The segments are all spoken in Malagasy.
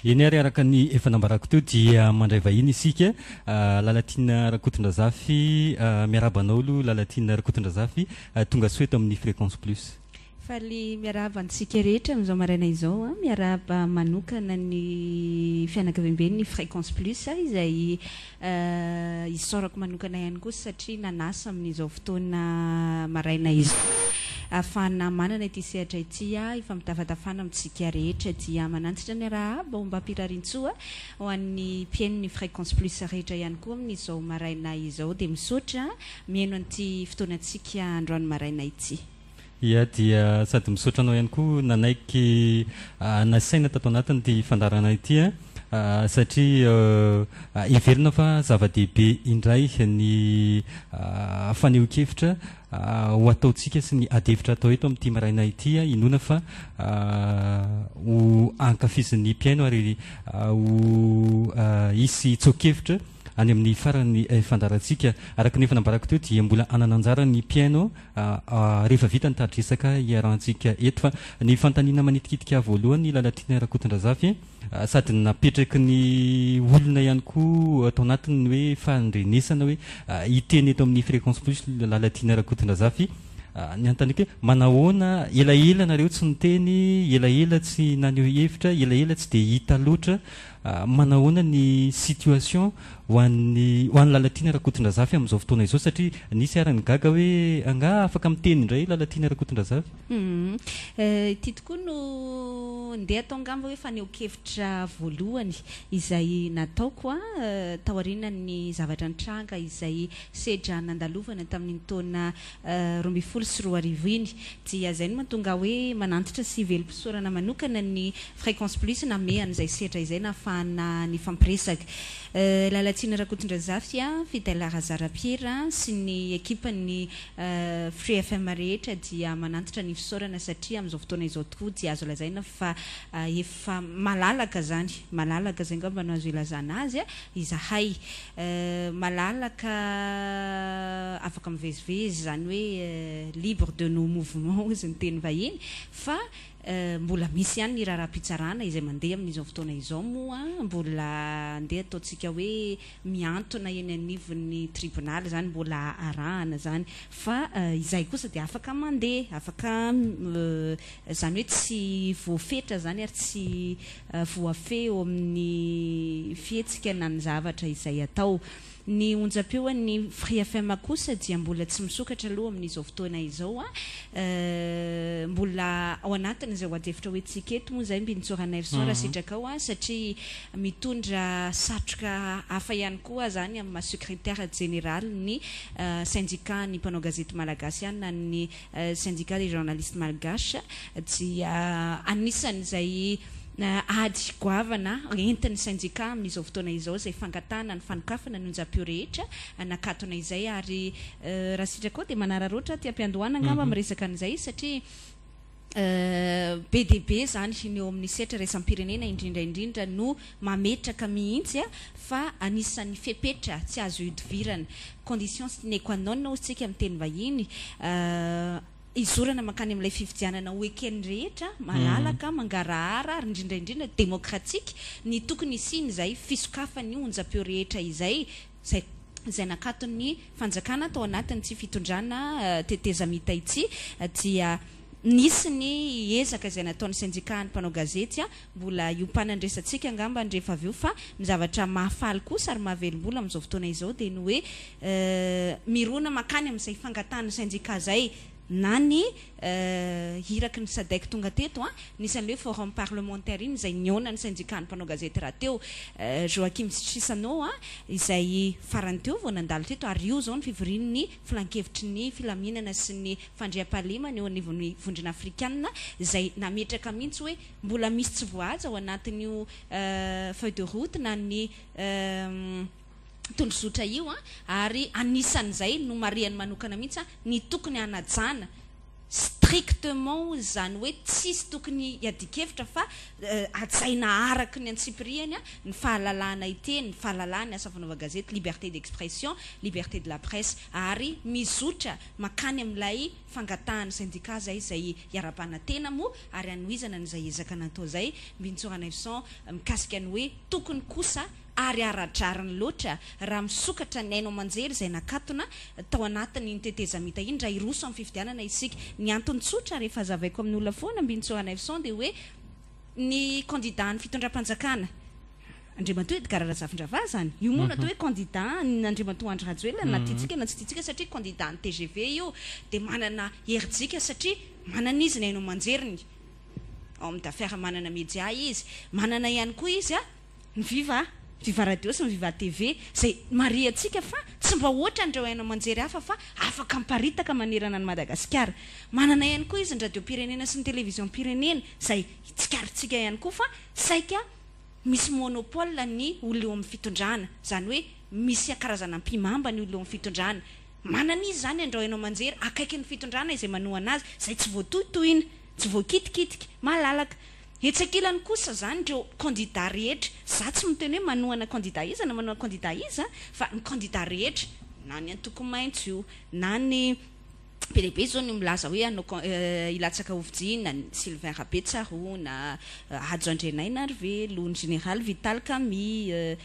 Eny ary araka ny efa nambarako teo dia mandray vahiny isika Lalatina Rakotondrazafy miarabana olo Lalatina Rakotondrazafy tonga soeto amin'ny Fréquence Plus. Faly miaraba antsika rehetra amin'izao maraina izao miaraba manokana ny fianakaviam-be ny Fréquence Plus izay isaorako manokana ihany koa satria nanasa amin'izao fotoana maraina izao. Afana manana ity sehatra ity efa mitafantafana amintsika rehetra dia manantitra ny rahaba mba hampirarintsoa ho an'ny mpiaino ny Fréquence Plus rehetra ihany koa amin'izao maraina izao dia misaotra mihaino an'ity fotoanantsika androany maraina ity. Ia dia sady misaotra anao ihany koa nanaiky nasaina tato anatiny ity fandarana ity satria iverina fa zava-dehibe indray ny faneho-kevitra ho ataontsika sy ny adevitra atao eto amin'ity maraina ity inona fa ho ankafizin'ny mpiaino ary ho hisy tsoa-kevitra any amin'ny farany fandarantsika araka ny efa nambarako teo dia mbola anana anjara ny mpiaino rehefa vita ny tadresaka iarahantsika eto fa ny fantaniana manitikitika voalohany Lalatina Rakotondrazafy sady napetraky ny olona ihany koa atao anatiny hoe fandrenesana hoe hiteny eto amin'ny Fréquence Plus Lalatina Rakotondrazafy ny antaniky manahoana elaela nareo tsy niteny elaela tsy naneho hevitra elaela tsy dia hita loatra manahoana ny situation ho an'ny Lalatina Rakotondrazafy amin'izao fotoana izao satria nisy arany gaga hoe anga afaka miteny indray Lalatina Rakotondrazafy. Ity tokoa no ndeha atao ngamba hoe faneho-kevitra voalohany izay nataoko tao aorianan'ny zavatra nitranga izay sedra nandalovana tamin'ny taona 2024 iny dia zay no mahatonga hoe manantitra sy velom-pisaorana manokana ny Fréquence Plus name an'izay sedra izay nahafahana ny fampiresaka. Lalatina Rakotondrazafy Fidèle Razara-Pierre sy ny ekipany Free FM rehetra dia manantitra ny fisaorana satria amin'izao fotoana izao tokoa dia azo lazaina fa efa malalaka zany ngamba no azo ilazana azy izahay malalaka afaka mivezivezy zany hoe libre de nos mouvements izy ny teny vahiny fa mbola misy ihany ny raharaham-pitsarana izay mandeha amin'izao fotoana izao moa mbola andeha ataontsika hoe miantona eny anivon'ny tribunal zany mbola arahana zany fa izay kosa dia afaka mandeha afaka zany hoe tsy voafetra zany ary tsy voafeo amin'ny fihetsika na ny zavatra izay atao. Ny onjam-peon'ny Free FM kosa dia mbola tsy misokatra aloha amin'izao fotoana izao mbola ao anatiny izay hoadefitra hoe tsika eto moa zay mbinitsoranay risaora sitraka ao satria mitondra satroka hafa ihany koa zany amin'ny secrétaire général ny syndicat ny mpanao gazety malagasy ihany na ny syndicat des journalistes malgaches dia anisan'izay ady goavana entin'ny syndicat amin'izao fotoana izao zay fangatana ny fanokafana ny onjam-peo rehetra nakatona izay ary raha sitraka ao dia manararoatra ty ampiandohana ngamba miresaka an'izay satria BDB zany ny eo amin'ny setra raisam-pirenena indrindraindrindra no mametraka mihitsy fa anisan'ny fepetra tsy azo idivirana condition sine qua non ozy tsika amin'ny teny vahiny izorana makany amin'ilay fifidianana week-end rehetra malalaka mangarahara ary indrindraindrindra demokratika ny tokony isiny zay fisokafany onjam-peo rehetra izay nakatony fanjakana tao anatiny tsy fitondrana tetezamita ity dia nisy ny ezaka izay nataon'ny syndicat ny mpanao gazety mbola iompanan-dresantsika angamba ndrefa avy eo fa ny zavatra mahafaly kosa ary mahavelom-bola amin'izao fotoana izao dia ny hoe mirona makany amin'izay fangatahany syndicat zay na ny hiraky ny sadaiky tonga teto nisan'le forum parlementaire iny izay niona ny syndicat ny mpanao gazety raha teo Joachim Sisano izay farany teo vao nandalo teto ary io zao ny fivorian'ny filan-kevitry ny filaminana sy ny fandriam-pahalemana eo anivon'ny vondrona afrikanina izay nametraka mihitsy hoe mbola misy tsy voaja ao anatin'io feuille de route na ny tondrozotra io ary anisan'izay no mariany manokana mihitsy ny tokony hanajana strictement zany hoe tsisy tokony iadikevitra fa atsaina araky ny antsipiriany ny fahalalana iteny ny fahalalana asa fanaova gazety liberté d'expression liberté de la presse ary mizotra makany amin'ilay fangatahany syndicat zay iara-panantena moa ary anoizana n'izay ezaka natao zay Bintsora Neveson mikasika ny hoe tokony kosa ary aradrariny loatra raha misokatra ny Aino Amanjery zay nakatona tao anatiny niteteza mita iny raha iroso amin'ny fifidianana isika ny antony tsotra rehefa zavaiko amin'ny olona foana Bintsora Neveson dia hoe ny candidat ny fitondram-panjakana Andriamatoa Edgar Razafin-Draha zany io moa natao hoe candidat ny Andriamatoa Andry Rajoelina na tiatsika na tsy tiatsika satria candidat ny TGV io dia manana herintsika satria manana izy ny Aino Amanjery ao amin'ny d'affaires manana média izy manana ihany koa izy ny Viva Radio sy ny Viva TV zay mariatsika fa tsy mba ohatra andreo Aino Amanjery hafa fa afaka miparitaka manerana ny Madagasikara manana ihany koa izy ny radio-pirenena sy ny télévision-pirenena zay tsikaritsika ihany koa fa saika misy monopole ny olona eo amin'ny fitondrana zany hoe misy karazana mpimamba ny olona eo amin'ny fitondrana manana izy zany andreo Aino Amanjery akaiky ny fitondrana izay manohana azy zay tsy voatohitohina tsy voakitikitika malalaka etsakilany kosa zany ireo candidat rehetra za tsy miteny hoe manohana candidat iza na manohana candidat iza fa ny candidat rehetra na ny antoko maintso io na ny PDB zao ny milaza hoe anao ilatsaka ovidina ny Sylvain Rabetsaro na Hadzo Andrenaina Arvelo ny général Vital Camille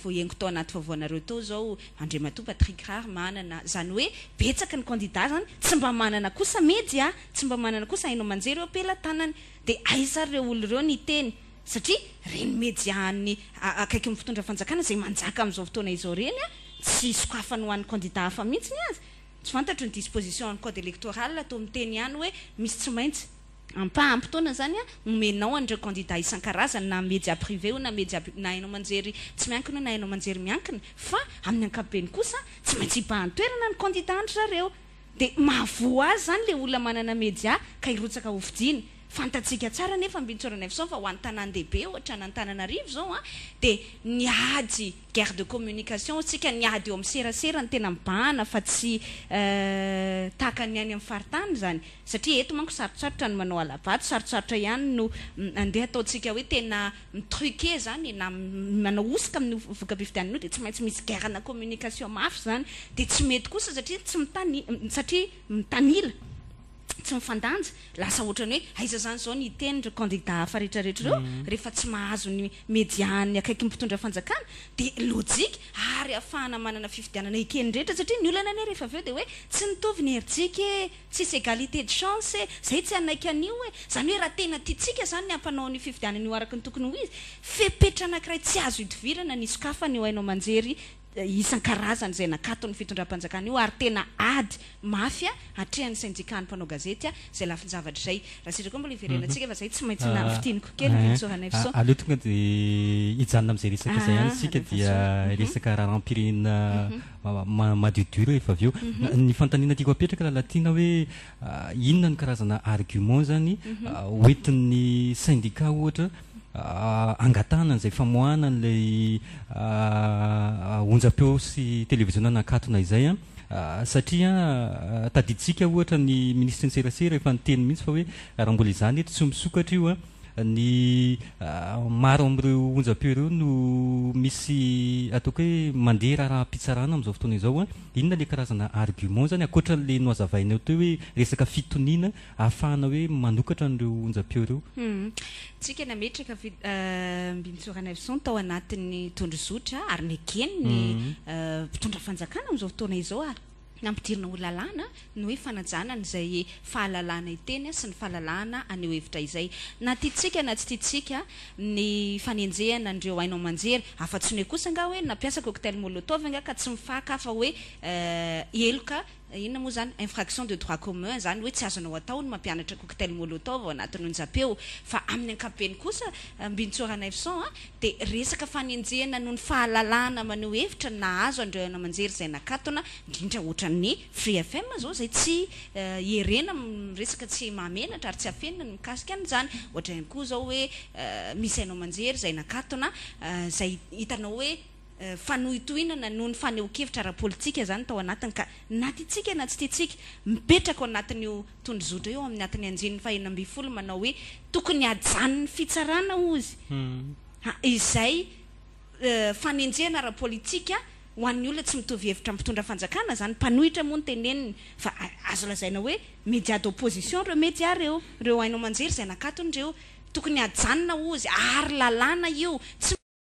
voahengo tao anaty vaovoanareo tao zao Andriamatoa Patrick Rare manana zany hoe betsaka ny candidat zany tsy mba manana kosa média tsy mba manana kosa Aino Amanjery eo ampelatanany dia aiza ireo olo ireo ny teny satria reny média ny akaiky ny fitondra fanjakana zay manjaka amin'izao fotoana izao reny tsy sokafany ho an'ny candidat hafa mihitsy ny azy tsy fantatro ny disposition ny code électoral atao miteny ihany hoe misy tsy maintsy ampaham-potoana zany omenao an'ireo candidat isan-karazany na média privé na média na Aino Amanjery tsy miankina na Aino Amanjery miankina fa amin'ny ankapobeny kosa tsy maintsy hibahan-toerana ny candidat andry zareo dia mahavoa azy zany le olona manana média ka hirotsaka hovidiny fantatsika tsara nefa Bintsora Neveson fa ho an'ny tanan-dehibe ohatra na Antananarivo zao dia niady guerre de communication tsika niady eo amin'ny serasera ny tena mibahana fa tsy tahaka ny any amin'ny faritany zany satria eto manko sarotsarotra ny manao alabato sarotsarotra ihany no andeha ataontsika hoe tena mitruqué zany na manao osika amin'ny voka-pifidianana dia tsy maintsy misy guerre na communication mafy zany dia tsy mety kosa satria satria mitanila tsy mifandanja lasa ohatrany hoe aiza zany zao ny teny ireo candidat hafa rehetrarehetra ireo rehefa tsy mahazo ny médiany akaiky mpitondra fanjakana dia lojika ary ahafahana manana fifidianana ekeny rehetra satria ny olana ane rehefa avy eo dia hoe tsy nitovy ny herintsika tsisy égalité de chance zay tsy anaiky an'io zany hoe raha tena tiatsika zany ny ampanao ny fifidianana io araka ny tokony ho izy fepetra anankiray tsy azo hidivirana ny sokafany eo Aino Amanjery isan-karazany zay nakato ny fitondram-panjakana io ary tena ady mafy hatrehan'ny syndicat ny mpanao gazety zay lafin-javatra zay raha sitra koa mbola iverenantsika fa zay tsy maintsy nafitiniko kely Bintsora Neveson aleo tonga dia hijanona amin'izay resaka zay ihany sika dia resaka raharam-pirenena madiodio rehefa avy eo ny fantaniana tiako apetraka lalatiana hoe inona ny karazana argument zany hoentin'ny syndicat ohatra angatana izay famoahana n'ilay onjam-peo sy télévision nakatona izay satria tadiditsika ohatra ny ministre ny serasera efa niteny mihitsy fa hoe raha mbola izany eto tsy misokatra io ny maro amin'ireo onjam-peo ireo no misy ataoko hoe mandeha raha-pitsarana amin'izao fotoana izao inona le karazana argument zany akoatra le no azavainao teo hoe resaka fitoniana ahafahana hoe manokatra n'ireo onjam-peo ireo tsika nametraka Bintsora Neveson tao anatin'ny tondrozotra ary nekeny ny mpitondra fanjakana amin'izao fotoana izao nampidirina ho lalàna no hoe fanajana n'izay fahalalàna iteny sy ny fahalalàna aneo hevitra izay na tiatsika na tsy tiatsika ny fanenjehana andreo Aino Amanjery afa-tsy ny hoe kosa nga hoe nampiasa cocktail molotov nga ka tsy mifaka fa hoe eloka inona moa zany infraction de droit commun zany hoe tsy azonao atao ny mampianatra cocktail molotov ao anatin'ny onjam-peo fa amin'ny ankapobeny kosa Bintsora Neveson dia resaka fanenjehana noho ny fahalalàna maneho hevitra nahazo andreo Aino Amanjery zay nakatona indrindra ohatran'ny Free FM zao zay tsy ierena resaka tsy mamenatra ary tsy afenina ny mikasika an'izany ohatra ihany koa zao hoe misy Aino Amanjery zay nakatona zay hitanao hoe fanohitohinana noho ny faneho-kevitra ara-politika zany tao anatiny ka na titsika na tsy titsika mipetraka ao anatin'io tondrozotra eo amin'ny atiny anjin'ny fahinam-bifolo manao hoe tokony hajanony fitsarana ozy izay fanenjehana ara-politika ho an'ny olona tsy mitovy hevitra mpitondra fanjakana zany mpanohitra moa ny teneniny fa azo lazaina hoe média d'opposition reo média reo hainao manjery zay nakatony reo tokony hajanona ozy ary lalàna io